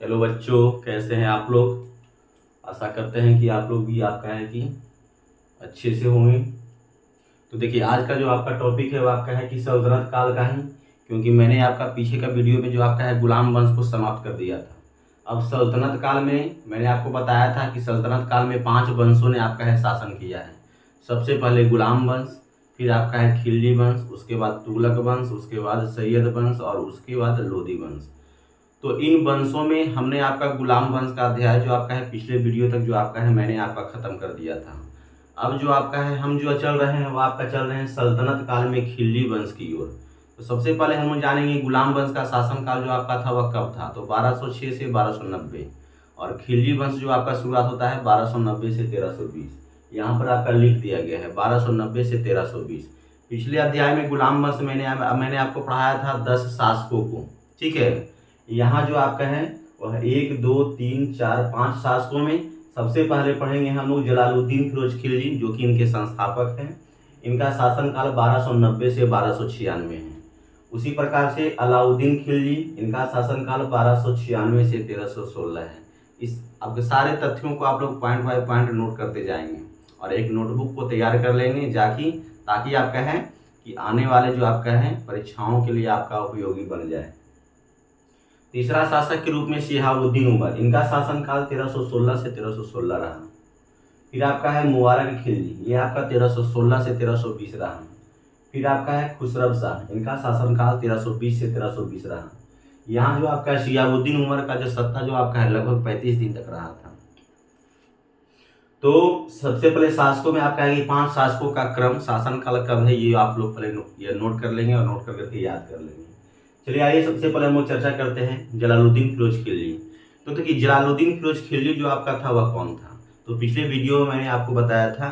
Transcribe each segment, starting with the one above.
Hello बच्चों, कैसे हैं आप लोग। आशा करते हैं कि आप लोग भी आपका है कि अच्छे से होंगे। तो देखिए, आज का जो आपका टॉपिक है वो आपका है कि सल्तनत काल का ही, क्योंकि मैंने आपका पीछे का वीडियो में जो आपका है गुलाम वंश को समाप्त कर दिया था। अब सल्तनत काल में मैंने आपको बताया था कि सल्तनत काल में 5 वंशों ने आपका है शासन किया है। सबसे पहले गुलाम वंश, फिर आपका है खिलजी वंश, उसके बाद तुगलक वंश, उसके बाद सैयद वंश और उसके बाद लोधी वंश। तो इन वंशों में हमने आपका गुलाम वंश का अध्याय जो आपका है पिछले वीडियो तक जो आपका है मैंने आपका खत्म कर दिया था। अब जो आपका है हम जो चल रहे हैं वो आपका चल रहे हैं सल्तनत काल में खिलजी वंश की ओर। तो सबसे पहले हम जानेंगे गुलाम वंश का शासन काल जो आपका था वह कब था। तो 1206 से 1290 और खिलजी वंश जो आपका शुरुआत होता है 1290 से 1320। यहाँ पर आपका लिख दिया गया है 1290 से 1320। पिछले अध्याय में गुलाम वंश मैंने आपको पढ़ाया था 10 शासकों को, ठीक है। यहाँ जो आपका है वह 1 2 3 4 5 शासकों में सबसे पहले पढ़ेंगे हम लोग जलालुद्दीन फिरोज खिलजी, जो कि इनके संस्थापक हैं। इनका शासनकाल 1290 से 1296 है। उसी प्रकार से अलाउद्दीन खिलजी, इनका शासनकाल 1296 से 1316 है। इस आपके सारे तथ्यों को आप लोग पॉइंट बाय पॉइंट नोट करते जाएंगे और एक नोटबुक को तैयार कर लेंगे ताकि आपका है कि आने वाले जो आपका है परीक्षाओं के लिए आपका उपयोगी बन जाए। तीसरा शासक के रूप में शिहाबुद्दीन उमर, इनका शासनकाल 1316 से 1316 रहा। फिर आपका है मुबारक खिलजी, ये आपका 1316 से 1320 रहा। फिर आपका है खुसरव शाह, इनका शासनकाल 1320 से 1320 रहा। यहाँ जो आपका शिहाबुद्दीन उमर का जो सत्ता जो आपका है लगभग 35 दिन तक रहा था। तो सबसे पहले शासकों में आपका है कि 5 शासकों का क्रम शासनकाल कब है ये आप लोग पहले ये नोट कर लेंगे और नोट करके याद कर लेंगे। चलिए आइए सबसे पहले हम लोग चर्चा करते हैं जलालुद्दीन फिरोज खिलजी। तो देखिए जलालुद्दीन फिरोज खिलजी जो आपका था वह कौन था। तो पिछले वीडियो में मैंने आपको बताया था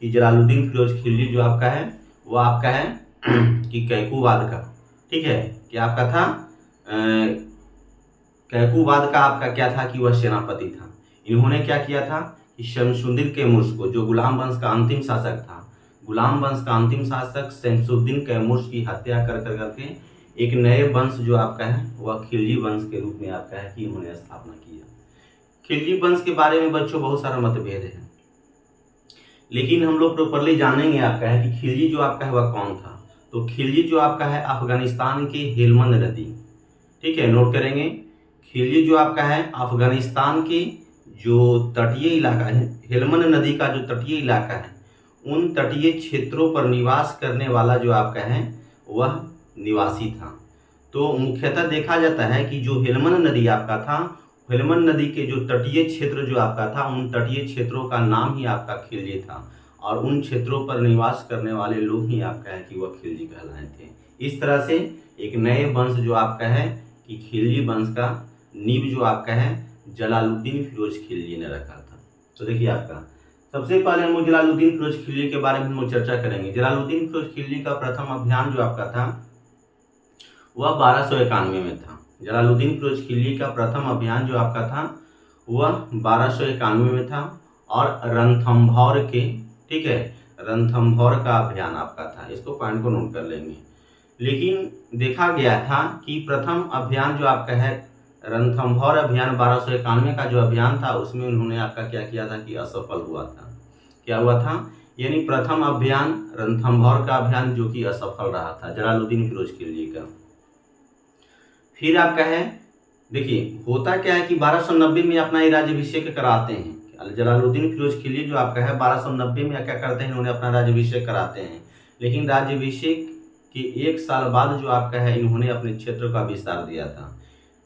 कि जलालुद्दीन फिरोज खिलजी जो आपका है वह आपका है कि कैकूबाद का, ठीक है, कि आपका था कैकूबाद का आपका क्या था कि वह सेनापति था। इन्होंने क्या किया था कि शमसुद्दीन कैमूर को, जो गुलाम वंश का अंतिम शासक था, गुलाम वंश का अंतिम शासक शमसुद्दीन कैमूर की हत्या कर करके एक नए वंश जो आपका है वह खिलजी वंश के रूप में आपका है कि उन्होंने स्थापना किया। खिलजी वंश के बारे में बच्चों बहुत सारा मतभेद है, लेकिन हम लोग प्रॉपरली जानेंगे आपका है कि खिलजी जो आपका है वह कौन था। तो खिलजी जो आपका है अफगानिस्तान के हेलमंद नदी, ठीक है, नोट करेंगे। खिलजी जो आपका है अफगानिस्तान के जो तटीय इलाका है, हेलमंद नदी का जो तटीय इलाका है, उन तटीय क्षेत्रों पर निवास करने वाला जो आपका है वह निवासी था। तो मुख्यतः देखा जाता है कि जो हेलमंद नदी आपका था, हेलमंद नदी के जो तटीय क्षेत्र जो आपका था, उन तटीय क्षेत्रों का नाम ही आपका खिलजी था और उन क्षेत्रों पर निवास करने वाले लोग ही आपका है कि वह खिलजी कहलाए थे। इस तरह से एक नए वंश जो आपका है कि खिलजी वंश का नींव जो आपका है जलालुद्दीन फिरोज खिलजी ने रखा था। तो देखिए आपका सबसे पहले हम जलालुद्दीन फिरोज खिलजी के बारे में हम चर्चा करेंगे। जलालुद्दीन फिरोज खिलजी का प्रथम अभियान जो आपका था वह 1291 में था। जलालुद्दीन फिरोज खिलजी का प्रथम अभियान जो आपका था वह 1291 में था और रणथंभौर के, ठीक है, रणथंभौर का अभियान आपका था। इसको पॉइंट को नोट कर लेंगे। लेकिन देखा गया था कि प्रथम अभियान जो आपका है रणथंभौर अभियान 1291 का जो अभियान था उसमें उन्होंने आपका क्या किया था कि असफल हुआ था। क्या हुआ था, यानी प्रथम अभियान रणथंभौर का अभियान जो कि असफल रहा था जलालुद्दीन फिरोज खिलजी का। फिर आपका है देखिए होता क्या है कि 1290 में अपना ये राज्याभिषेक कराते हैं। जलालुद्दीन फिरोज खिलजी जो आपका है 1290 में क्या करते हैं, इन्होंने अपना राज्याभिषेक कराते हैं। लेकिन राज्याभिषेक के 1 साल बाद जो आपका है इन्होंने अपने क्षेत्र का विस्तार दिया था।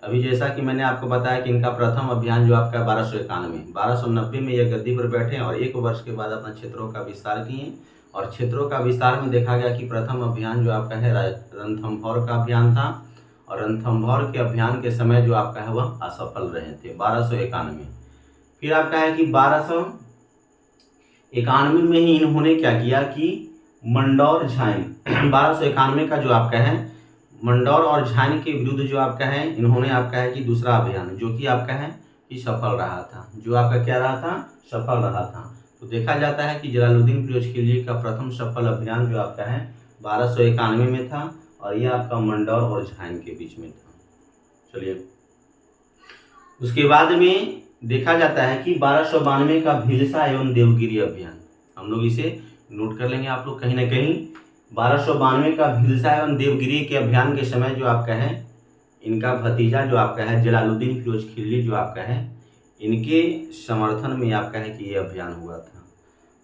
अभी जैसा कि मैंने आपको बताया कि इनका प्रथम अभियान जो आपका 1290 में यह गद्दी पर बैठे और 1 वर्ष के बाद अपना क्षेत्रों का विस्तार किए। और क्षेत्रों का विस्तार में देखा गया कि प्रथम अभियान जो आपका है रणथंभौर का अभियान था और रणथंभौर के अभियान के समय जो आपका है वह असफल रहे थे 1291। फिर आपका है कि 1291 में ही इन्होंने क्या किया कि मंडौर झाइन 1291 का जो आपका है मंडौर और झाइन के विरुद्ध जो आपका है इन्होंने आपका है कि दूसरा अभियान जो कि आपका है कि सफल रहा था, जो आपका क्या रहा था, सफल रहा था। तो देखा जाता है कि जलालुद्दीन फिरोज खिलजी का प्रथम सफल अभियान जो आपका है 1291 में था और यह आपका मंडौर और झाइन के बीच में था। चलिए उसके बाद में देखा जाता है कि 1292 का भीलसा एवं देवगिरी अभियान, हम लोग इसे नोट कर लेंगे आप लोग कहीं ना कहीं। 1292 का भीलसा एवं देवगिरी के अभियान के समय जो आपका है इनका भतीजा जो आपका है जलालुद्दीन फिरोज खिलजी जो आपका है इनके समर्थन में आपका है कि ये अभियान हुआ था।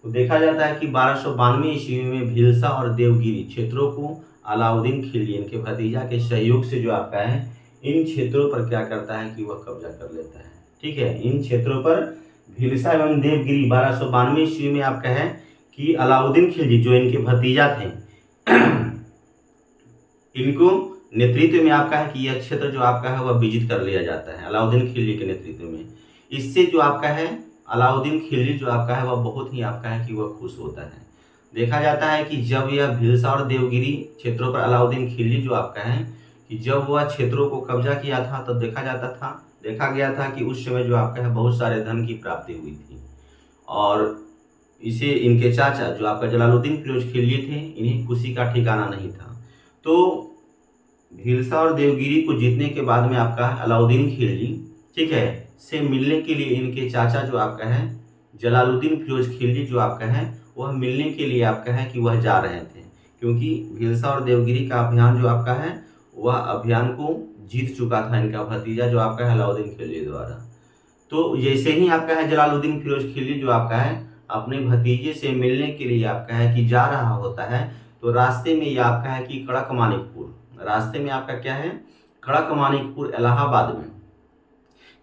तो देखा जाता है कि 1292 ईस्वी में भीलसा और देवगिरी क्षेत्रों को अलाउद्दीन खिलजी इनके भतीजा के सहयोग से जो आपका है इन क्षेत्रों पर क्या करता है कि वह कब्जा कर लेता है। ठीक है, इन क्षेत्रों पर भीलसा एवं देवगिरी 1292 ईस्वी में आपका है कि अलाउद्दीन खिलजी जो इनके भतीजा थे इनको नेतृत्व में आपका है कि यह क्षेत्र जो आपका है वह विजित कर लिया जाता है अलाउद्दीन खिलजी के नेतृत्व में। इससे जो आपका है अलाउद्दीन खिलजी जो आपका है वह बहुत ही आपका है कि वह खुश होता है। देखा जाता है कि जब यह भीलसा और देवगिरी क्षेत्रों पर अलाउद्दीन खिलजी जो आपका है कि जब वह क्षेत्रों को कब्जा किया था तो देखा गया था कि उस समय जो आपका है बहुत सारे धन की प्राप्ति हुई थी और इसे इनके चाचा जो आपका जलालुद्दीन फिरोज खिलजी थे इन्हें खुशी का ठिकाना नहीं था। तो भीलसा और देवगिरी को जीतने के बाद में आपका अलाउद्दीन खिलजी ठीक है से मिलने के लिए इनके चाचा जो आपका है जलालुद्दीन फिरोज खिलजी जो आपका है वह मिलने के लिए आपका है कि वह जा रहे थे, क्योंकि भीलसा और देवगिरी का अभियान जो आपका है वह अभियान को जीत चुका था इनका भतीजा जो आपका है अलाउद्दीन खिलजी द्वारा। तो जैसे ही आपका है जलालुद्दीन फिरोज खिलजी जो आपका है अपने भतीजे से मिलने के लिए आपका है कि जा रहा होता है तो रास्ते में ये आपका है कि रास्ते में आपका क्या है कड़क मानिकपुर इलाहाबाद में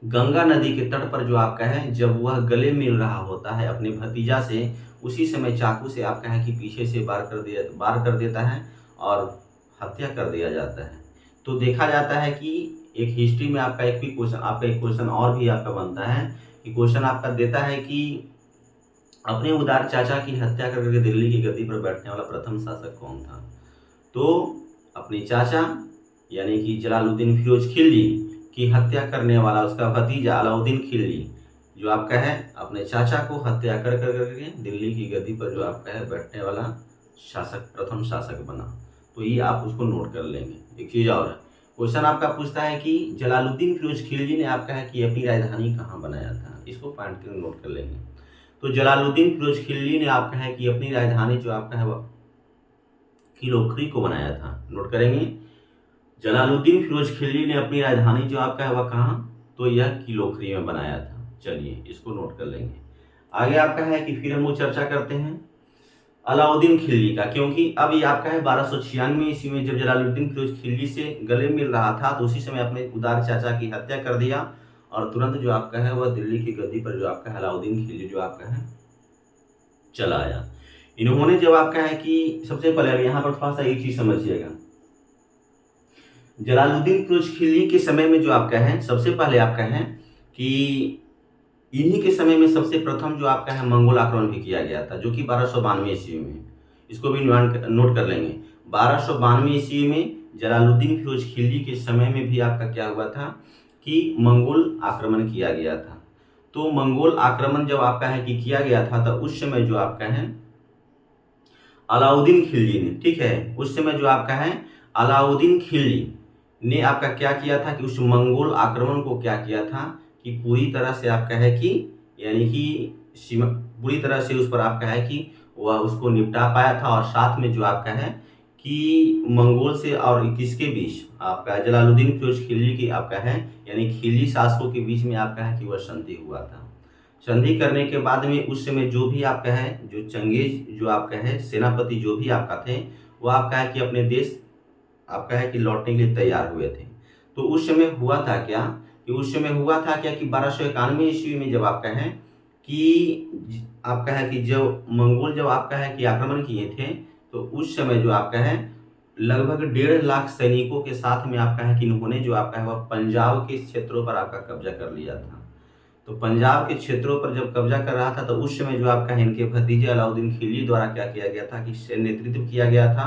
गंगा नदी के तट पर जो आपका है जब वह गले मिल रहा होता है अपने भतीजा से उसी समय चाकू से आपका है कि पीछे से वार कर देता है और हत्या कर दिया जाता है। तो देखा जाता है कि एक हिस्ट्री में आपका एक क्वेश्चन और भी आपका बनता है कि क्वेश्चन आपका देता है कि अपने उदार चाचा की हत्या करके दिल्ली की गद्दी पर बैठने वाला प्रथम शासक कौन था। तो अपने चाचा यानी कि जलालुद्दीन फिरोज खिलजी की हत्या करने वाला उसका भतीजा अलाउद्दीन खिलजी जो आपका है अपने चाचा को हत्या करके दिल्ली की गद्दी पर जो आपका है बैठने वाला प्रथम शासक बना। तो ये आप उसको नोट कर लेंगे। एक चीज़ और है, क्वेश्चन आपका पूछता है कि जलालुद्दीन फिरोज खिलजी ने आपका है कि अपनी राजधानी कहाँ बनाया था, इसको पॉइंट कर नोट कर लेंगे। तो जलालुद्दीन फिरोज खिलजी ने आपका है कि अपनी राजधानी जो आपका है वह किलोखरी को बनाया था, नोट करेंगे। जलालुद्दीन फिरोज खिलजी ने अपनी राजधानी जो आपका है वह कहाँ, तो यह किलोखरी में बनाया था। चलिए इसको नोट कर लेंगे। आगे आपका है कि फिर हम वो चर्चा करते हैं अलाउद्दीन खिलजी का, क्योंकि अब ये आपका है 1296 ईस्वी में जब जलालुद्दीन फिरोज खिलजी से गले मिल रहा था तो उसी समय अपने उदार चाचा की हत्या कर दिया और तुरंत जो आपका है वह दिल्ली की गद्दी पर जो आपका है अलाउद्दीन खिलजी जो आपका है चला आया। इन्होंने जब आपका है कि सबसे पहले यहाँ पर थोड़ा सा एक चीज समझिएगा, जलालुद्दीन फिरोज खिलजी के समय में जो आपका है सबसे पहले आपका है कि इन्हीं के समय में सबसे प्रथम जो आपका है मंगोल आक्रमण भी किया गया था जो कि 1292 ईस्वी में, इसको भी नोट कर लेंगे। 1292 ईस्वी में जलालुद्दीन फिरोज खिलजी के समय में भी आपका क्या हुआ था कि मंगोल आक्रमण किया गया था। तो मंगोल आक्रमण जब आपका है कि किया गया था तो उस समय जो आपका है अलाउद्दीन खिलजी ने ठीक है उस समय जो आपका है अलाउद्दीन खिलजी ने आपका क्या किया था कि उस मंगोल आक्रमण को क्या किया था कि पूरी तरह से आपका है कि यानी कि पूरी तरह से उस पर आपका है कि वह उसको निपटा पाया था और साथ में जो आपका है कि मंगोल से और किसके बीच आपका जलालुद्दीन फिरोज खिलजी की आपका है यानी खिलजी शासकों के बीच में आपका है कि वह संधि हुआ था। संधि करने के बाद में उस समय जो भी आपका है जो चंगेज जो आपका है सेनापति जो भी आपका थे वो आपका है कि अपने देश आपका है कि लौटने के लिए तैयार हुए थे। तो उस समय हुआ था क्या कि 1291 ईस्वी में जब आपका है कि आपका है कि जब मंगोल जब आपका है कि आक्रमण किए थे तो उस समय जो आपका है लगभग 1.5 लाख सैनिकों के साथ में आपका है कि इन्होंने जो आपका है वह पंजाब के क्षेत्रों पर आपका कब्जा कर लिया था। तो पंजाब के क्षेत्रों पर जब कब्जा कर रहा था तो उस समय जो आपका है इनके भतीजे अलाउद्दीन खिलजी द्वारा क्या किया गया था कि नेतृत्व किया गया था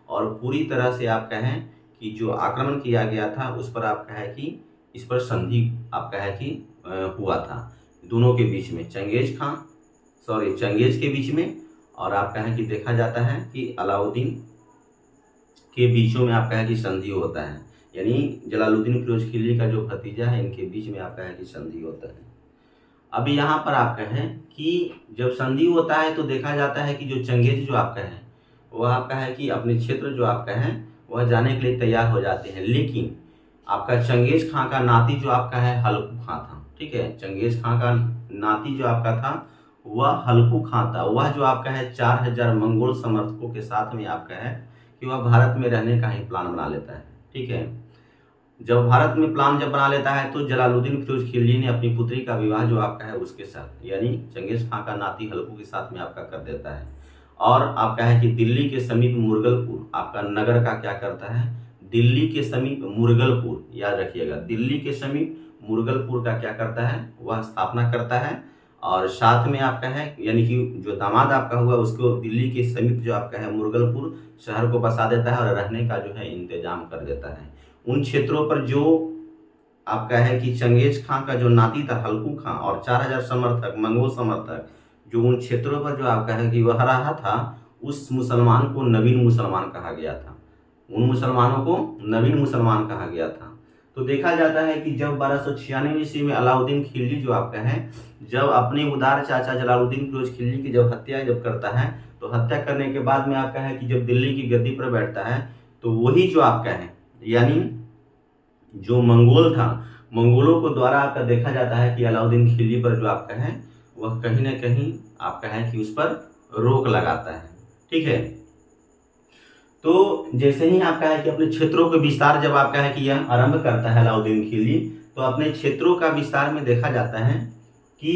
और पूरी तरह से आपका है कि जो आक्रमण किया गया था उस पर आपका है कि इस पर संधि आपका है कि हुआ था दोनों के बीच में चंगेज के बीच में और आपका है कि देखा जाता है कि अलाउद्दीन के बीचों में आपका है कि संधि होता है यानी जलालुद्दीन फिरोज खिलजी का जो भतीजा है, इनके बीच में आपका है कि संधि होता है। अब यहाँ पर आपका है कि जब संधि होता है तो देखा जाता है कि जो चंगेज जो आपका है वह आपका है कि अपने क्षेत्र जो आपका है वह जाने के लिए तैयार हो जाते हैं, लेकिन आपका चंगेज खां का नाती जो आपका है हल्कू खां था। ठीक है, चंगेज खां का नाती जो आपका था वह हल्कू खां था। वह जो आपका है 4000 मंगोल समर्थकों के साथ में आपका है कि वह भारत में रहने का ही प्लान बना लेता है। ठीक है, जब भारत में प्लान जब बना लेता है तो जलालुद्दीन फिरोज खिलजी ने अपनी पुत्री का विवाह जो आपका है उसके साथ यानी चंगेज खां का नाती हल्कू के साथ में आपका कर देता है। और आपका है कि दिल्ली के समीप मुरगलपुर आपका नगर का क्या करता है, दिल्ली के समीप मुरगलपुर, याद रखिएगा, दिल्ली के समीप मुरगलपुर का क्या करता है, वह स्थापना करता है। और साथ में आपका है यानी कि जो दामाद आपका हुआ उसको दिल्ली के समीप जो आपका है मुरगलपुर शहर को बसा देता है और रहने का जो है इंतजाम कर देता है। उन क्षेत्रों पर जो आपका है कि चंगेज खां का जो नाती था हल्कू खां और 4000 समर्थक मंगोल समर्थक जो उन क्षेत्रों पर जो आपका है कि वह रहा था, उस मुसलमान को नवीन मुसलमान कहा गया था। उन मुसलमानों को नवीन मुसलमान कहा गया था। तो देखा जाता है कि जब 1296 ईस्वी में अलाउद्दीन खिलजी जो आपका है जब अपने उदार चाचा जलालुद्दीन फिरोज खिलजी की जब हत्या जब करता है तो हत्या करने के बाद में आपका है कि जब दिल्ली की गद्दी पर बैठता है तो वही जो आपका है यानी जो मंगोल था, मंगोलों को द्वारा आपका देखा जाता है कि अलाउद्दीन खिलजी पर जो आपका है वह कहीं ना कहीं आपका है कि उस पर रोक लगाता है। ठीक है, तो जैसे ही आपका है कि अपने क्षेत्रों के विस्तार जब आपका है कि यह आरंभ करता है अलाउद्दीन खिलजी, तो अपने क्षेत्रों का विस्तार में देखा जाता है कि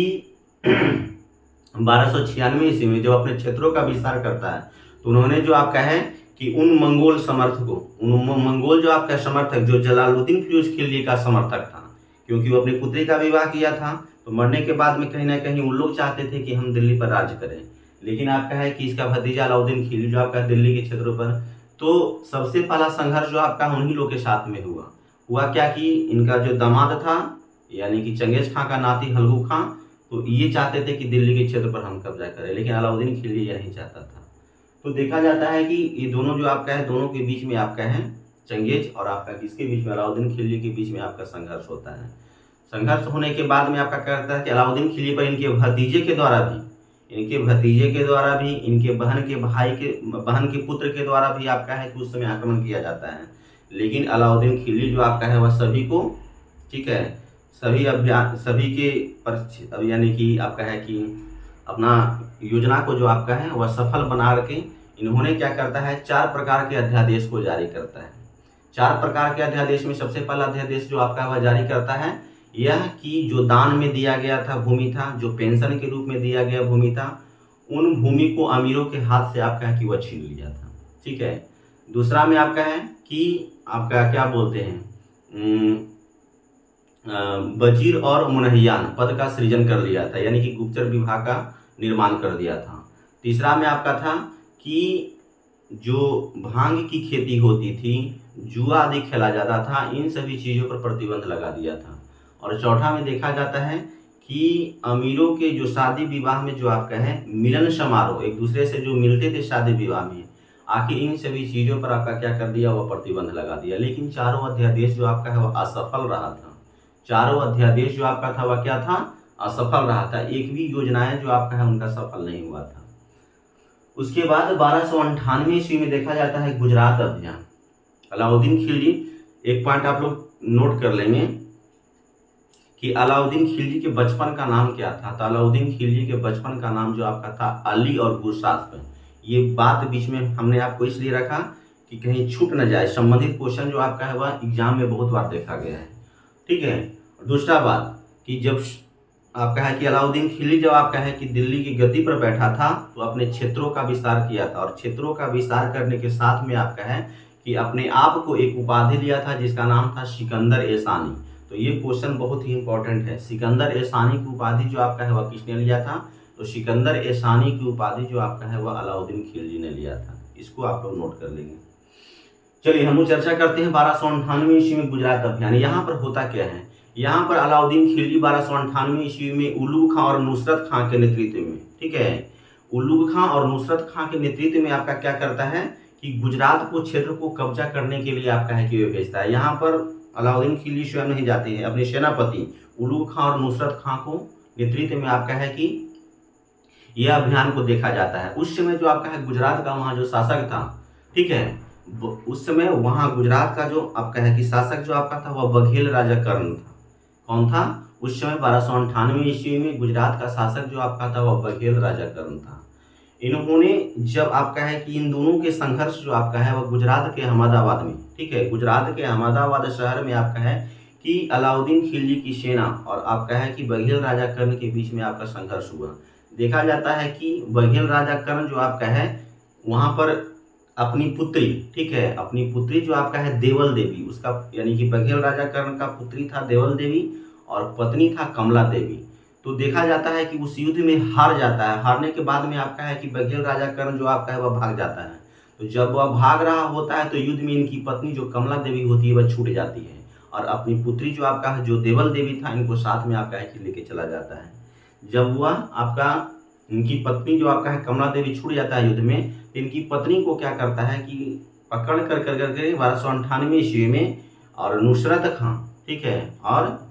1296 ईस्वी में जब अपने क्षेत्रों का विस्तार करता है तो उन्होंने जो आपका है कि उन मंगोल समर्थकों, उन मंगोल जो आपका समर्थक जो जलालुद्दीन फिरोज खिलजी का समर्थक था, क्योंकि वो अपनी पुत्री का विवाह किया था तो मरने के बाद में कहीं ना कहीं उन लोग चाहते थे कि हम दिल्ली पर राज करें, लेकिन आपका है कि इसका भतीजा अलाउद्दीन खिलजी जो आपका दिल्ली के क्षेत्रों पर, तो सबसे पहला संघर्ष जो आपका उन्हीं लोग के साथ में हुआ क्या कि इनका जो दामाद था यानी कि चंगेज खां का नाती हल्कू खां, तो ये चाहते थे कि दिल्ली के क्षेत्र पर हम कब्जा करें, लेकिन अलाउद्दीन खिलजी ये नहीं चाहता था। तो देखा जाता है कि ये दोनों जो आपका है दोनों के बीच में आपका है चंगेज और आपका किसके बीच में अलाउद्दीन खिलजी के बीच में आपका संघर्ष होता है। संघर्ष होने के बाद में आपका क्या करता है कि अलाउद्दीन खिलजी पर इनके भतीजे के द्वारा भी इनके बहन के पुत्र के द्वारा भी आपका है कि उस समय आक्रमण किया जाता है, लेकिन अलाउद्दीन खिलजी जो आपका है वह सभी को, ठीक है, सभी के पर यानी कि आपका है कि अपना योजना को जो आपका है वह सफल बना के इन्होंने क्या करता है 4 प्रकार के अध्यादेश को जारी करता है। 4 प्रकार के अध्यादेश में सबसे पहला अध्यादेश जो आपका वह जारी करता है यह कि जो दान में दिया गया था भूमि था, जो पेंशन के रूप में दिया गया भूमि था, उन भूमि को अमीरों के हाथ से आपका है कि वह छीन लिया था। ठीक है, दूसरा में आपका है कि आपका क्या बोलते हैं वजीर और मुनहियान पद का सृजन कर लिया था, यानी कि गुप्तचर विभाग का निर्माण कर दिया था। तीसरा में आपका था कि जो भांग की खेती होती थी, जुआ आदि खेला जाता था, इन सभी चीज़ों पर प्रतिबंध लगा दिया था। और चौथा में देखा जाता है कि अमीरों के जो शादी विवाह में जो आपका है मिलन समारोह, एक दूसरे से जो मिलते थे शादी विवाह में, आखिर इन सभी चीज़ों पर आपका क्या कर दिया, वह प्रतिबंध लगा दिया। लेकिन चारों अध्यादेश जो आपका है वह असफल रहा था। चारों अध्यादेश जो आपका था वह क्या था, असफल रहा था। एक भी योजनाएं जो आपका है उनका सफल नहीं हुआ था। उसके बाद 1298 ईस्वी में देखा जाता है गुजरात अभियान। अलाउद्दीन खिलजी, एक पॉइंट आप लोग नोट कर लेंगे कि अलाउद्दीन खिलजी के बचपन का नाम क्या था। तो अलाउद्दीन खिलजी के बचपन का नाम जो आपका था अली और गुरसात। ये बात बीच में हमने आपको इसलिए रखा कि कहीं छूट न जाए, संबंधित क्वेश्चन जो आपका है वह एग्जाम में बहुत बार देखा गया है। ठीक है, दूसरा बात कि जब आपका है कि अलाउद्दीन खिलजी जब आपका है कि दिल्ली की गद्दी पर बैठा था तो अपने क्षेत्रों का विस्तार किया था, और क्षेत्रों का विस्तार करने के साथ में आपका है कि अपने आप को एक उपाधि लिया था जिसका नाम था सिकंदर ए सानी। तो ये क्वेश्चन बहुत ही इंपॉर्टेंट है। सिकंदर ए सानी की उपाधि जो आपका है वह किसने लिया था, तो सिकंदर ए सानी की उपाधि जो आपका है वह अलाउद्दीन खिलजी ने लिया था। इसको आप लोग नोट कर लेंगे। चलिए हम लोग चर्चा करते हैं 1298 ईस्वी में गुजरात अभियान। यहाँ पर होता क्या है, यहाँ पर अलाउद्दीन खिलजी 1298 ईस्वी में उल्लुग खां और नुसरत खां के नेतृत्व में, ठीक है, उल्लुग खां और नुसरत खां के नेतृत्व में आपका क्या करता है कि गुजरात को क्षेत्र को कब्जा करने के लिए आपका है कि वे भेजता है। यहाँ पर अलाउद्दीन खिलजी स्वयं नहीं जाते हैं, अपने सेनापति उलूग खां और नुसरत खां को नेतृत्व में आपका है कि यह अभियान को देखा जाता है। उस समय जो आपका है गुजरात का वहाँ जो शासक था, ठीक है, उस समय वहाँ गुजरात का जो आपका है कि शासक जो आपका था वह बघेल राजा कर्ण था। कौन था? उस समय 1298 ईस्वी में गुजरात का शासक जो आपका था वह बघेल राजा कर्ण था। इन्होंने जब आपका है कि इन दोनों के संघर्ष जो आपका है वह गुजरात के अहमदाबाद में, ठीक है, गुजरात के अहमदाबाद शहर में आपका है कि अलाउद्दीन खिलजी की सेना और आपका है कि बघेल राजा कर्ण के बीच में आपका संघर्ष हुआ। देखा जाता है कि बघेल राजा कर्ण जो आपका है वहाँ पर अपनी पुत्री, ठीक है, अपनी पुत्री जो आपका है देवल देवी, उसका यानी कि बघेल राजा कर्ण का पुत्री था देवल देवी और पत्नी था कमला देवी। तो देखा जाता है कि उस युद्ध में हार जाता है। हारने के बाद में आपका है कि बघेल राजा कर्ण जो आपका है वह भाग जाता है। तो जब वह भाग रहा होता है तो युद्ध में इनकी पत्नी जो कमला देवी होती है वह छूट जाती है और अपनी पुत्री जो आपका है जो देवल देवी था इनको साथ में आपका है कि लेके चला जाता है। जब वह आपका इनकी पत्नी जो आपका है कमला देवी छूट जाता है युद्ध में, तो इनकी पत्नी को क्या करता है कि पकड़ कर करके 1298 ईस्वी में और नुसरत खां, ठीक है, और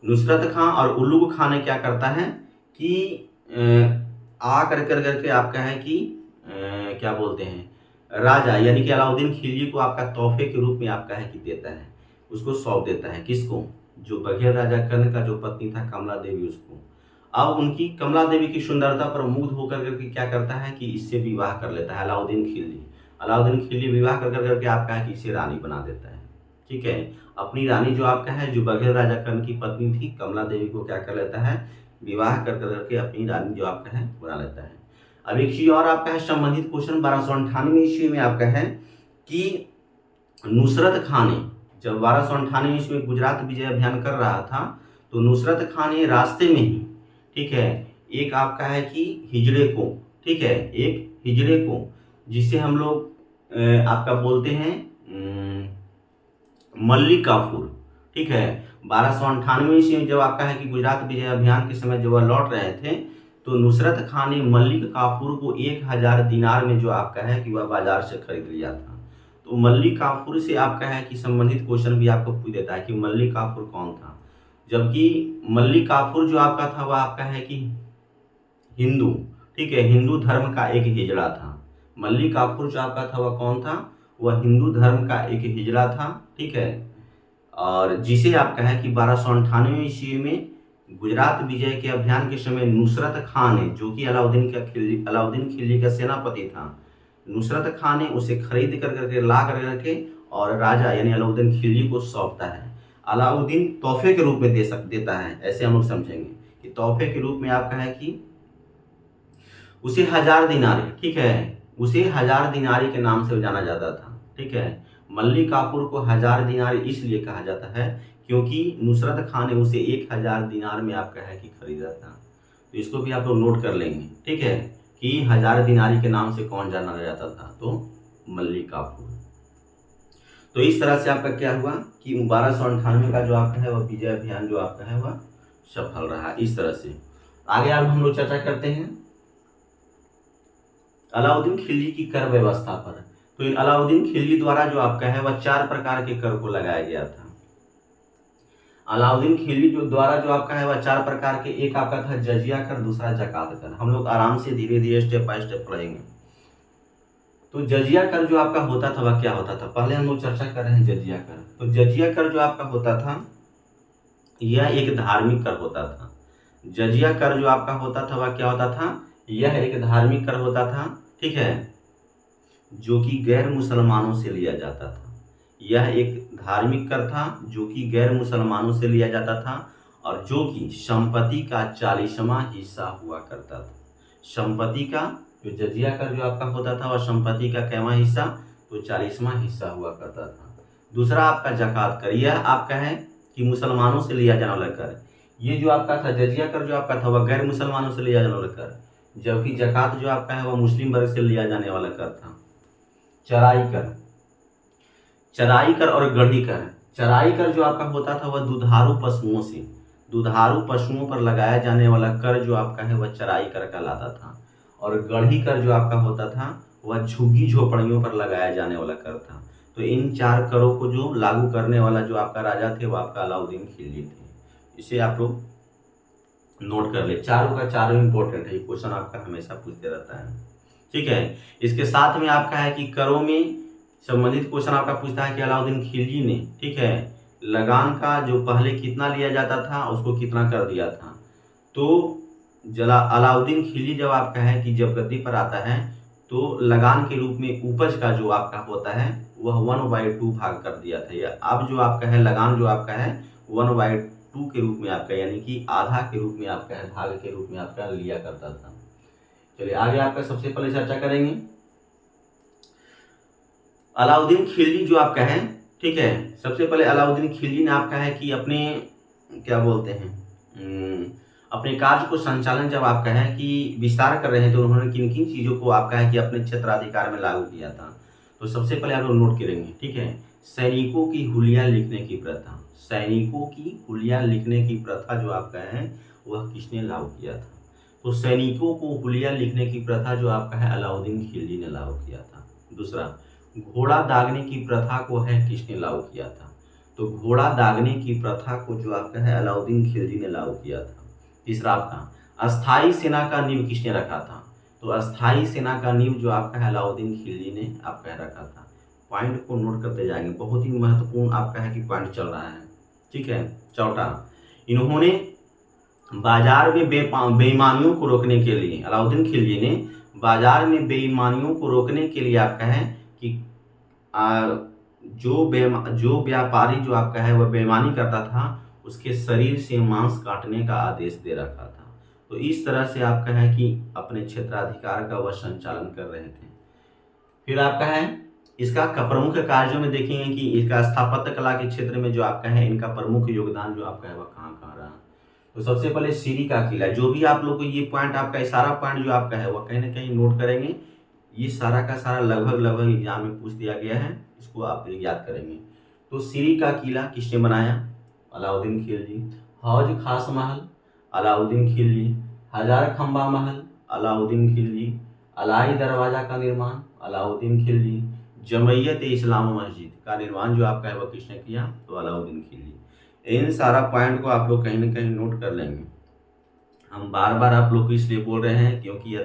नुसरत खां और उल्लुग खां ने क्या करता है कि आ कर करके आपका है कि क्या बोलते हैं राजा यानी कि अलाउद्दीन खिलजी को आपका तोहफे के रूप में आपका है कि देता है, उसको सौंप देता है। किसको? जो बघेल राजा कर्ण का जो पत्नी था कमला देवी उसको। अब उनकी कमला देवी की सुंदरता पर मुग्ध होकर करके क्या करता है कि इससे विवाह कर लेता है अलाउद्दीन खिलजी। अलाउद्दीन खिलजी विवाह कर करके आपका है कि इसे रानी बना देता है, ठीक है। अपनी रानी जो आपका है जो बघेल राजा कर्ण की पत्नी थी कमला देवी को क्या कर लेता है विवाह कर करके अपनी रानी जो आपका है बना लेता है। अब एक चीज और आपका है संबंधित क्वेश्चन 1298 ईस्वी में आपका है कि नुसरत खां ने जब 1298 ईस्वी में गुजरात विजय अभियान कर रहा था तो नुसरत खां ने रास्ते में ही, ठीक है, एक आपका है कि हिजड़े को, ठीक है, एक हिजड़े को जिसे हम लोग आपका बोलते हैं मल्लिक काफूर, ठीक है, 1298 ईस्वी में जब आपका है कि गुजरात विजय अभियान के समय जब वह लौट रहे थे तो नुसरत खां ने मल्लिक काफूर को 1000 दिनार में जो आपका है कि वह बाजार से खरीद लिया था। तो मल्लिक काफूर से आपका है कि संबंधित क्वेश्चन भी आपको पूछ देता है कि मल्लिक काफूर कौन था, जबकि मल्लिक काफूर जो आपका था वह आपका है कि हिंदू, ठीक है, हिंदू धर्म का एक हिजड़ा था। मल्लिक काफूर जो आपका था वह कौन था? वह हिंदू धर्म का एक हिजड़ा था, ठीक है, और जिसे आपका है कि 1298 ईस्वी में गुजरात विजय के अभियान के समय नुसरत खां ने, जो कि अलाउद्दीन खिलजी का सेनापति था, नुसरत खां ने उसे खरीद कर करके ला कर करके और राजा यानी अलाउद्दीन खिलजी को सौंपता है। अलाउद्दीन तोहफे के रूप में देता है, ऐसे हम लोग समझेंगे कि तोहफे के रूप में आपका है कि उसे 1000 दिनारी, ठीक है, उसे 1000 दिनारी के नाम से जाना जाता था, ठीक है। मल्लिक काफूर को 1000 दिनारी इसलिए कहा जाता है क्योंकि नुसरत खां ने उसे 1000 दिनार में आपका है कि खरीदा था। तो इसको भी आप लोग नोट कर लेंगे, ठीक है, कि 1000 दिनारी के नाम से कौन जाना जाता था? तो मल्लिक काफूर। तो इस तरह से आपका क्या हुआ कि 1298 का जो आपका है वह विजय अभियान जो आपका है वह सफल रहा। इस तरह से आगे अब हम लोग चर्चा करते हैं अलाउद्दीन खिलजी की कर व्यवस्था पर। तो इन अलाउद्दीन खिलजी द्वारा जो आपका है वह 4 प्रकार के कर को लगाया गया था। अलाउद्दीन खिलजी जो द्वारा जो आपका है वह 4 प्रकार के, एक आपका था जजिया कर, दूसरा जकात कर। हम लोग आराम से धीरे धीरे स्टेप बाय स्टेप पढ़ेंगे। तो जजिया कर जो आपका होता था वह क्या होता था? पहले हम लोग चर्चा कर रहे हैं जजिया कर। तो जजिया कर जो आपका होता था यह एक धार्मिक कर होता था। जजिया कर जो आपका होता था वह क्या होता था? यह एक धार्मिक कर होता था, ठीक है, जो कि गैर मुसलमानों से लिया जाता था। यह एक धार्मिक कर था जो कि गैर मुसलमानों से लिया जाता था और जो कि संपत्ति का 40वां हिस्सा हुआ करता था। संपत्ति का जो जजिया कर जो आपका होता था वह संपत्ति का कैवां हिस्सा? तो 40वां हिस्सा हुआ करता था। दूसरा आपका जकात कर, यह आपका है कि मुसलमानों से लिया जाने वाला कर। ये जो आपका था जजिया कर जो आपका था वह गैर मुसलमानों से लिया जाने वाला कर, जबकि जकात जो आपका है वह मुस्लिम वर्ग से लिया जाने वाला कर था। चराई कर, चराई कर और गढ़ी कर। चराई कर जो आपका होता था वह दुधारू पशुओं पर लगाया जाने वाला कर जो आपका है वह चराई कर कहलाता था। और गढ़ी कर जो आपका होता था वह झुग्गी झोपड़ियों पर लगाया जाने वाला कर था। तो इन 4 करों को जो लागू करने वाला जो आपका राजा थे वो आपका अलाउद्दीन खिलजी थे। इसे आप लोग नोट कर ले, चारों का चारों इंपॉर्टेंट है, ये क्वेश्चन आपका हमेशा पूछते रहता है। ठीक है, इसके साथ में आपका है कि करों में संबंधित क्वेश्चन आपका पूछता है कि अलाउद्दीन खिलजी ने, ठीक है, लगान का जो पहले कितना लिया जाता था उसको कितना कर दिया था। तो जला अलाउद्दीन खिलजी जब आपका है कि जब गद्दी पर आता है तो लगान के रूप में उपज का जो आपका होता है वह 1/2 भाग कर दिया था। या अब जो आपका है लगान जो आपका है 1/2 के रूप में आपका, यानी कि आधा के रूप में आपका है, भाग के रूप में आपका लिया करता था। चलिए आगे आपका सबसे पहले चर्चा करेंगे अलाउद्दीन खिलजी जो आपका है, ठीक है। सबसे पहले अलाउद्दीन खिलजी ने आपका है कि अपने क्या बोलते हैं अपने कार्य को संचालन जब आपका है कि विस्तार कर रहे हैं तो उन्होंने किन किन चीज़ों को आपका है कि अपने क्षेत्राधिकार में लागू किया था। तो सबसे पहले आप लोग नोट करेंगे, ठीक है, सैनिकों की हुलिया लिखने की प्रथा। सैनिकों की हुलिया लिखने की प्रथा जो आपका है वह किसने लागू किया था। तो सैनिकों को हुलिया लिखने की प्रथा जो आपका है अलाउद्दीन खिलजी ने लागू किया था। दूसरा, घोड़ा दागने की प्रथा को है किसने लागू किया था। तो घोड़ा दागने की प्रथा को जो आपका है अलाउद्दीन खिलजी ने लागू किया था। तीसरा आपका अस्थाई सेना का नींव किसने रखा था। तो अस्थाई सेना का नींव जो आपका है अलाउद्दीन खिलजी ने आपका रखा था। पॉइंट को नोट करते जाएंगे, बहुत ही महत्वपूर्ण आपका है कि पॉइंट चल रहा है, ठीक है। चौथा, इन्होंने बाजार में बेईमानियों को रोकने के लिए, अलाउद्दीन खिलजी ने बाजार में बेईमानियों को रोकने के लिए आपका है कि जो व्यापारी जो आपका है वह बेईमानी करता था उसके शरीर से मांस काटने का आदेश दे रखा था। तो इस तरह से आपका है कि अपने क्षेत्राधिकार का वह संचालन कर रहे थे। फिर आपका है इसका प्रमुख कार्यों में देखेंगे कि इसका स्थापत्य कला के क्षेत्र में जो आपका है इनका प्रमुख योगदान जो आपका है वह कहाँ कहाँ रहा। तो सबसे पहले सीरी का किला, जो भी आप लोग को ये पॉइंट आपका सारा पॉइंट जो आपका है वह कहीं ना कहीं नोट करेंगे। ये सारा का सारा लगभग एग्जाम में पूछ दिया गया है, इसको आप याद करेंगे। तो सीरी का किला किसने बनाया, अलाउद्दीन खिलजी। हौज खास महल, अलाउद्दीन खिलजी। हजार खंबा महल, अलाउद्दीन खिलजी। अलाई दरवाजा का निर्माण, अलाउद्दीन खिलजी। जमैयत इस्लाम मस्जिद का निर्माण जो आपका है वह किसने किया, तो अलाउद्दीन खिलजी। इन सारा पॉइंट को आप लोग कहीं ना कहीं नोट कर लेंगे। हम बार बार आप लोग को इसलिए बोल रहे हैं क्योंकि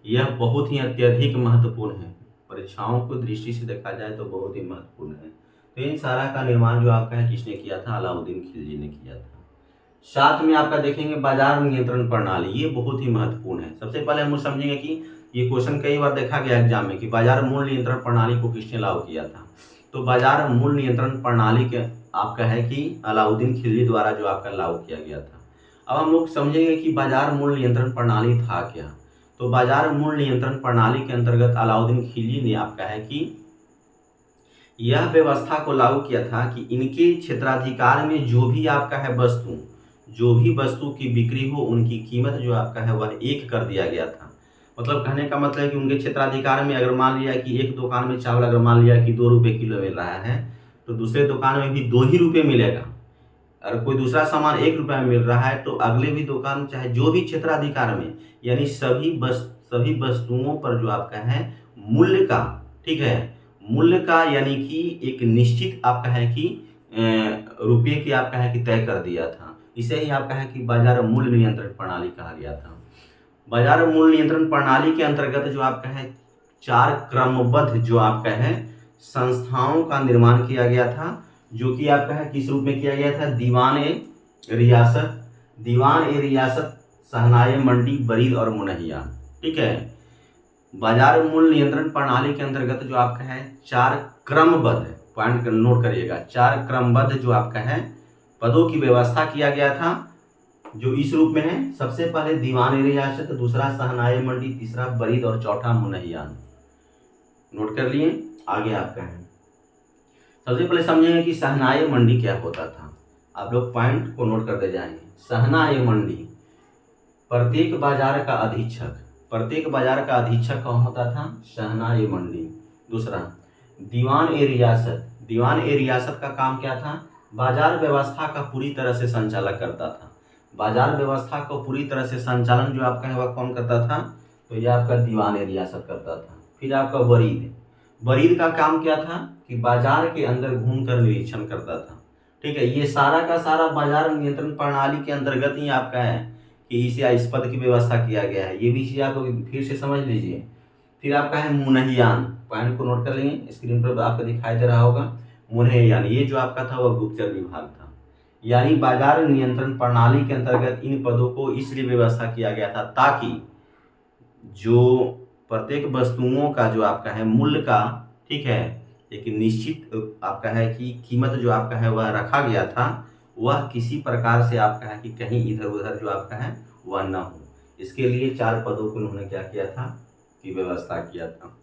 यह बहुत ही अत्यधिक महत्वपूर्ण है, परीक्षाओं को दृष्टि से देखा जाए तो बहुत ही महत्वपूर्ण है। तो इन सारा का निर्माण जो आपका है किसने किया था, अलाउद्दीन खिलजी ने किया था। साथ में आपका देखेंगे बाजार नियंत्रण प्रणाली, ये बहुत ही महत्वपूर्ण है। सबसे पहले हम समझेंगे कि ये क्वेश्चन कई बार देखा गया एग्जाम में कि बाजार मूल्य नियंत्रण प्रणाली को किसने लागू किया था। तो बाजार मूल्य नियंत्रण प्रणाली के आपका है कि अलाउद्दीन खिलजी द्वारा जो आपका लागू किया गया था। अब हम लोग समझेंगे कि बाजार मूल्य नियंत्रण प्रणाली था क्या। तो बाजार मूल्य नियंत्रण प्रणाली के अंतर्गत अलाउद्दीन खिलजी ने आपका है कि यह व्यवस्था को लागू किया था कि इनके क्षेत्राधिकार में जो भी आपका है जो भी वस्तु की बिक्री हो उनकी कीमत जो आपका है वह 1 कर दिया गया था। मतलब कहने का मतलब है कि उनके क्षेत्राधिकार में अगर मान लिया कि एक दुकान में चावल अगर मान लिया कि 2 रुपये किलो मिल रहा है तो दूसरे दुकान में भी 2 ही रुपये मिलेगा। अगर कोई दूसरा सामान 1 रुपये में मिल रहा है तो अगले भी दुकान चाहे जो भी क्षेत्राधिकार में, यानी सभी वस्तुओं पर जो आपका है मूल्य का, ठीक है, मूल्य का यानी कि एक निश्चित आपका है कि रुपये की आपका है कि तय कर दिया था। इसे ही आपका है कि बाजार मूल्य नियंत्रण प्रणाली कहा गया था। बाजार मूल्य नियंत्रण प्रणाली के अंतर्गत जो आपका है 4 क्रमबद्ध जो आपका है संस्थाओं का निर्माण किया गया था, जो कि आपका है किस रूप में किया गया था, दीवान ए रियासत, शहनाए मंडी, बरीद और मुनहिया, ठीक है। बाजार मूल्य नियंत्रण प्रणाली के अंतर्गत जो आपका है 4 क्रमबद्ध, पॉइंट नोट करिएगा, 4 क्रमबद्ध जो आपका है पदों की व्यवस्था किया गया था, जो इस रूप में है। सबसे पहले दीवान रियासत, दूसरा शहनाए मंडी, तीसरा बरीद और चौथा मुनहियान। नोट कर लिए। आगे आपका है सबसे पहले समझेंगे कि शहनाए मंडी क्या होता था। आप लोग पॉइंट को नोट करते जाएंगे। शहनाए मंडी प्रत्येक बाजार का अधीक्षक कौन होता था, शहनाए मंडी। दूसरा दीवान ए रियासत का काम क्या था, बाजार व्यवस्था का पूरी तरह से संचालन करता था। बाजार व्यवस्था को पूरी तरह से संचालन जो आपका है वह कौन करता था, तो यह आपका दीवान ए रियासत करता था। फिर आपका वरीद। वरीद का काम क्या था कि बाजार के अंदर घूमकर निरीक्षण करता था। ठीक है, ये सारा का सारा बाजार नियंत्रण प्रणाली के अंतर्गत ही आपका है कि इस पद की व्यवस्था किया गया है। ये भी चीज आप लोग फिर से समझ लीजिए। फिर आपका है मुनहियान, पॉइंट को नोट कर लेंगे, स्क्रीन पर आपको दिखाई दे रहा होगा। मुनहियान ये जो आपका था वह गुप्तचर विभाग था, यानी बाजार नियंत्रण प्रणाली के अंतर्गत इन पदों को इसलिए व्यवस्था किया गया था ताकि जो प्रत्येक वस्तुओं का जो आपका है मूल्य का, ठीक है, एक निश्चित आपका है कि कीमत जो आपका है वह रखा गया था, वह किसी प्रकार से आपका है कि कहीं इधर उधर जो आपका है वह न हो। इसके लिए 4 पदों को उन्होंने क्या किया था की व्यवस्था किया था।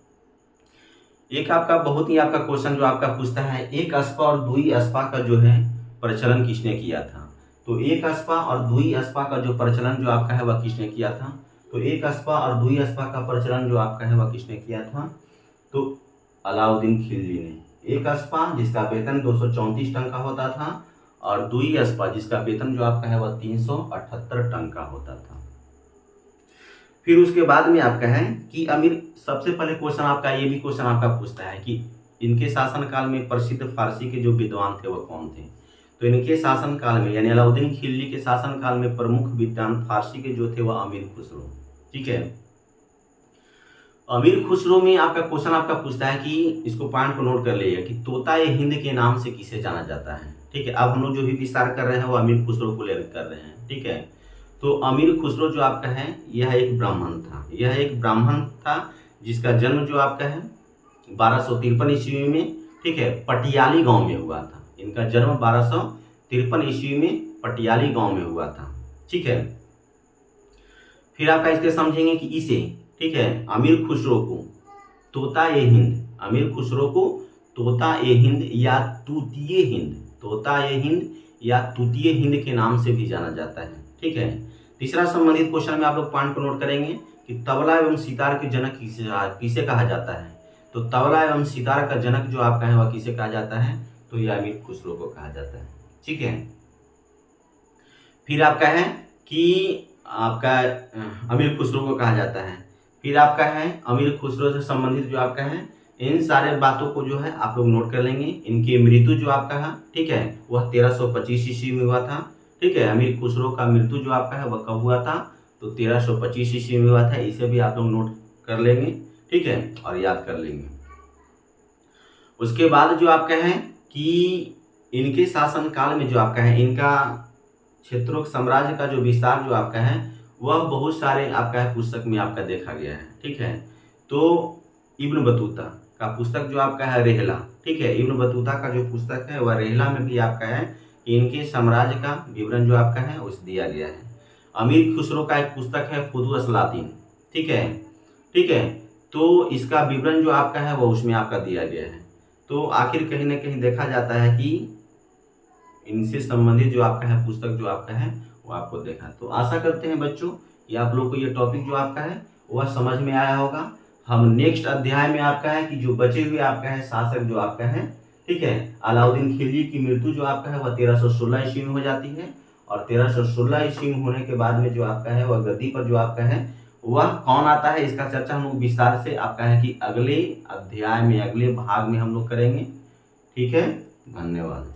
एक आपका बहुत ही आपका क्वेश्चन जो आपका पूछता है, एक अस्पा और दुई अस्पा का जो है प्रचलन किसने किया था। तो एक अस्पा और दुई अस्पा का जो प्रचलन जो आपका है वह किसने किया था। तो एक अस्पा और दुई अस्पा का प्रचलन जो आपका है वह किसने किया था, तो अलाउद्दीन खिलजी ने। एक अस्पा जिसका वेतन 234 टन का होता था और दुई अस्पा जिसका वेतन जो आपका है वह 378 टन का होता था। फिर उसके बाद में आपका है कि अमीर, सबसे पहले क्वेश्चन आपका ये भी क्वेश्चन आपका पूछता है कि इनके शासनकाल में प्रसिद्ध फारसी के जो विद्वान थे वह कौन थे। तो इनके शासनकाल में यानी अलाउद्दीन खिलजी के शासनकाल में प्रमुख विद्वान फारसी के जो थे वह अमीर खुसरो। ठीक है, अमीर खुसरो में आपका क्वेश्चन आपका पूछता है कि इसको पॉइंट को नोट कर लीजिए कि तोता ए हिंद के नाम से किसे जाना जाता है। ठीक है, अब हम लोग जो भी विस्तार कर रहे हैं वो अमीर खुसरो को लेकर कर रहे हैं। ठीक है, तो अमीर खुसरो जो आपका है यह एक ब्राह्मण था। यह एक ब्राह्मण था जिसका जन्म जो आपका है 1253 ईस्वी में, ठीक है, पटियाली गांव में हुआ था। इनका जन्म 1253 ईस्वी में पटियाली गांव में हुआ था। ठीक है, फिर आपका इसके समझेंगे कि इसे, ठीक है, अमीर खुसरो को तोता ए हिंद, अमीर खुसरो को तोता ए हिंद या तूतीय हिंद, तोता ए हिंद या तूतीय हिंद के नाम से भी जाना जाता है। ठीक है, तीसरा संबंधित क्वेश्चन में आप लोग पॉइंट को नोट करेंगे कि तबला एवं सितार के जनक किसे कहा जाता है। तो तबला एवं सितार का जनक जो आपका है वह किसे कहा जाता है, तो यह अमीर खुसरो को कहा जाता है। ठीक है, फिर आपका है कि आपका अमीर खुसरो को कहा जाता है। फिर आपका है अमीर खुसरो से संबंधित जो आपका है इन सारे बातों को जो है आप लोग नोट कर लेंगे। इनकी मृत्यु जो आपका है, ठीक है, वह 1325 ईस्वी में हुआ था। ठीक है, अमीर खुसरो का मृत्यु जो आपका है वह कब हुआ था, तो 1325 ईस्वी में हुआ था। इसे भी आप लोग नोट कर लेंगे, ठीक है, और याद कर लेंगे। उसके बाद जो आपका है कि इनके शासनकाल में जो आपका है इनका क्षेत्रों साम्राज्य का जो विस्तार जो आपका है वह बहुत सारे आपका है पुस्तक में आपका देखा गया है। ठीक है, तो इब्न बतूता का पुस्तक जो आपका है रेहला, ठीक है, इब्न बतूता का जो पुस्तक है वह रेहला में भी आपका है इनके साम्राज्य का विवरण जो आपका है उस दिया गया है। अमीर खुसरो का एक पुस्तक है फुतुह-अल-सलातीन, ठीक है, ठीक है, तो इसका विवरण जो आपका है वो उसमें आपका दिया गया है। तो आखिर कहीं ना कहीं देखा जाता है कि इनसे संबंधित जो आपका है पुस्तक जो आपका है वो आपको देखा। तो आशा करते हैं बच्चों कि आप लोग को ये टॉपिक जो आपका है वह समझ में आया होगा। हम नेक्स्ट अध्याय में आपका है कि जो बचे हुए आपका है शासक जो आपका है, ठीक है, अलाउद्दीन खिलजी की मृत्यु जो आपका है वह 1316 ईस्वी में हो जाती है और 1316 ईस्वी में होने के बाद में जो आपका है वह गद्दी पर जो आपका है वह कौन आता है, इसका चर्चा हम लोग विस्तार से आपका है कि अगले अध्याय में, अगले भाग में हम लोग करेंगे। ठीक है, धन्यवाद।